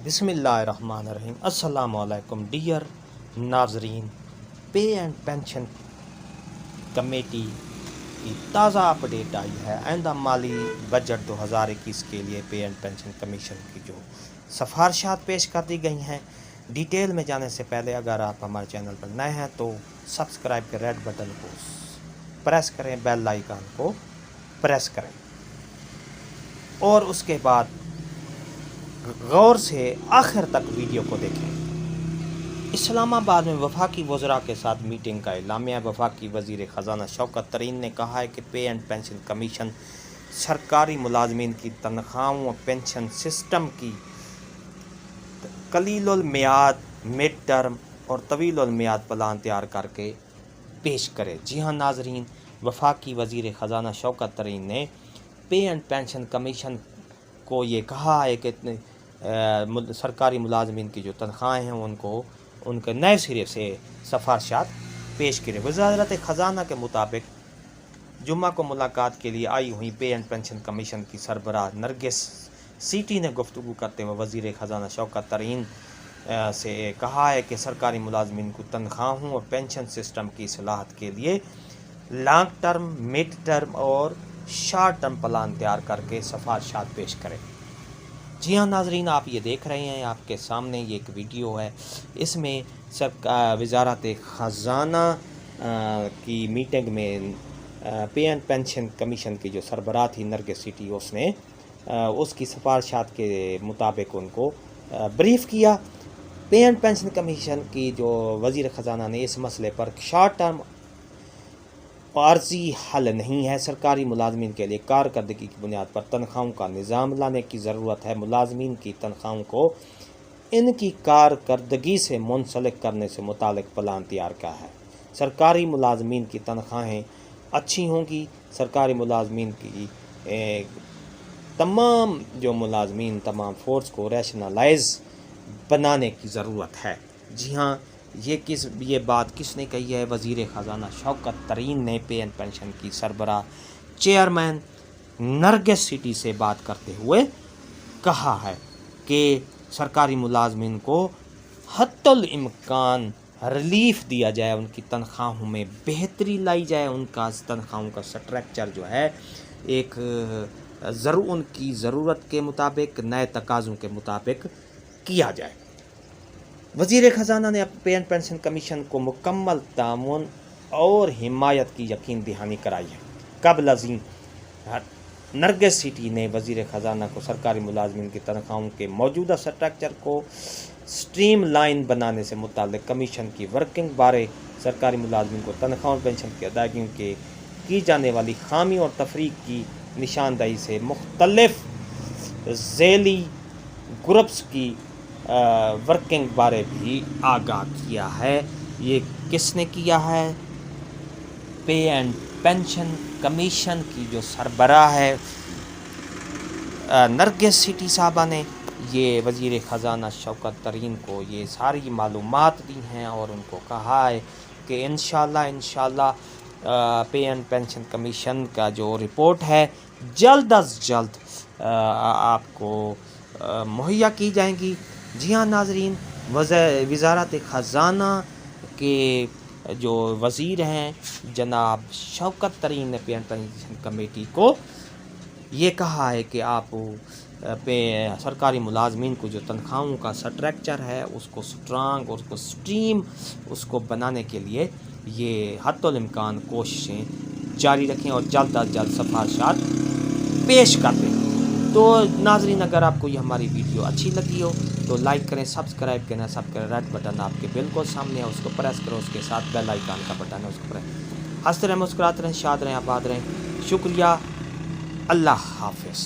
بسم اللہ الرحمن الرحیم۔ السلام علیکم ڈیئر ناظرین، پے اینڈ پینشن کمیٹی کی تازہ اپڈیٹ آئی ہے۔ آئندہ مالی بجٹ 2021 کے لیے پے اینڈ پینشن کمیشن کی جو سفارشات پیش کر دی گئی ہیں، ڈیٹیل میں جانے سے پہلے اگر آپ ہمارے چینل پر نئے ہیں تو سبسکرائب کے ریڈ بٹن کو پریس کریں، بیل آئیکن کو پریس کریں اور اس کے بعد غور سے آخر تک ویڈیو کو دیکھیں۔ اسلام آباد میں وفاقی وزراء کے ساتھ میٹنگ کا اعلامیہ۔ وفاقی وزیر خزانہ شوکت ترین نے کہا ہے کہ پے اینڈ پینشن کمیشن سرکاری ملازمین کی تنخواہوں اور پینشن سسٹم کی قلیل المیعاد، مڈ ٹرم اور طویل المیعاد پلان تیار کر کے پیش کرے۔ جی ہاں ناظرین، وفاقی وزیر خزانہ شوکت ترین نے پے اینڈ پینشن کمیشن کو یہ کہا ہے کہ سرکاری ملازمین کی جو تنخواہیں ہیں ان کے نئے سرے سے سفارشات پیش کرے۔ وزارت خزانہ کے مطابق جمعہ کو ملاقات کے لیے آئی ہوئی پے اینڈ پینشن کمیشن کی سربراہ نرگس سیٹی نے گفتگو کرتے ہوئے وزیر خزانہ شوکت ترین سے کہا ہے کہ سرکاری ملازمین کو تنخواہوں اور پینشن سسٹم کی اصلاحات کے لیے لانگ ٹرم، مڈ ٹرم اور شارٹ ٹرم پلان تیار کر کے سفارشات پیش کرے۔ جی ہاں ناظرین، آپ یہ دیکھ رہے ہیں، آپ کے سامنے یہ ایک ویڈیو ہے۔ اس میں وزارت خزانہ کی میٹنگ میں پے اینڈ پینشن کمیشن کی جو سربراہ تھی نرگس سیٹی، اس نے اس کی سفارشات کے مطابق ان کو بریف کیا۔ پے اینڈ پینشن کمیشن کی جو وزیر خزانہ نے اس مسئلے پر شارٹ ٹرم عارضی حل نہیں ہے۔ سرکاری ملازمین کے لیے کارکردگی کی بنیاد پر تنخواہوں کا نظام لانے کی ضرورت ہے۔ ملازمین کی تنخواہوں کو ان کی کارکردگی سے منسلک کرنے سے متعلق پلان تیار کیا ہے۔ سرکاری ملازمین کی تنخواہیں اچھی ہوں گی۔ سرکاری ملازمین کی تمام فورس کو ریشنلائز بنانے کی ضرورت ہے۔ جی ہاں، یہ بات کس نے کہی ہے؟ وزیر خزانہ شوکت ترین نے پے اینڈ پینشن کی سربراہ چیئرمین نرگس سیٹی سے بات کرتے ہوئے کہا ہے کہ سرکاری ملازمین کو حتی الامکان ریلیف دیا جائے، ان کی تنخواہوں میں بہتری لائی جائے، ان کا تنخواہوں کا سٹرکچر جو ہے ایک ان کی ضرورت کے مطابق، نئے تقاضوں کے مطابق کیا جائے۔ وزیر خزانہ نے پے اینڈ پینشن کمیشن کو مکمل تعاون اور حمایت کی یقین دہانی کرائی ہے۔ قبل ازیں نرگس سیٹی نے وزیر خزانہ کو سرکاری ملازمین کی تنخواہوں کے موجودہ سٹرکچر کو سٹریم لائن بنانے سے متعلق کمیشن کی ورکنگ بارے سرکاری ملازمین کو تنخواہ اور پینشن کی ادائیگیوں کے کی جانے والی خامی اور تفریق کی نشاندہی سے مختلف ذیلی گروپس کی ورکنگ بارے بھی آگاہ کیا ہے۔ یہ کس نے کیا ہے؟ پے اینڈ پینشن کمیشن کی جو سربراہ ہے نرگس سیٹی صاحبہ نے یہ وزیر خزانہ شوکت ترین کو یہ ساری معلومات دی ہیں اور ان کو کہا ہے کہ انشاءاللہ پے اینڈ پینشن کمیشن کا جو رپورٹ ہے جلد از جلد آپ کو مہیا کی جائیں گی۔ جی ہاں ناظرین، وزارت خزانہ کے جو وزیر ہیں جناب شوکت ترین نے پے اینڈ پینشن کمیٹی کو یہ کہا ہے کہ آپ سرکاری ملازمین کو جو تنخواہوں کا سٹرکچر ہے اس کو سٹرانگ اور اس کو سٹریم اس کو بنانے کے لیے یہ حتی الامکان کوششیں جاری رکھیں اور جلد از جلد سفارشات پیش کر دیں۔ تو ناظرین، اگر آپ کو یہ ہماری ویڈیو اچھی لگی ہو تو لائک کریں، سبسکرائب کریں، ریڈ بٹن آپ کے بالکل سامنے ہے، اس کو پریس کرو، اس کے ساتھ بیل آئیکن کا بٹن ہے، اس کو پریس۔ ہنستے رہیں، مسکراتے رہیں، شاد رہیں، آباد رہیں۔ شکریہ، اللہ حافظ۔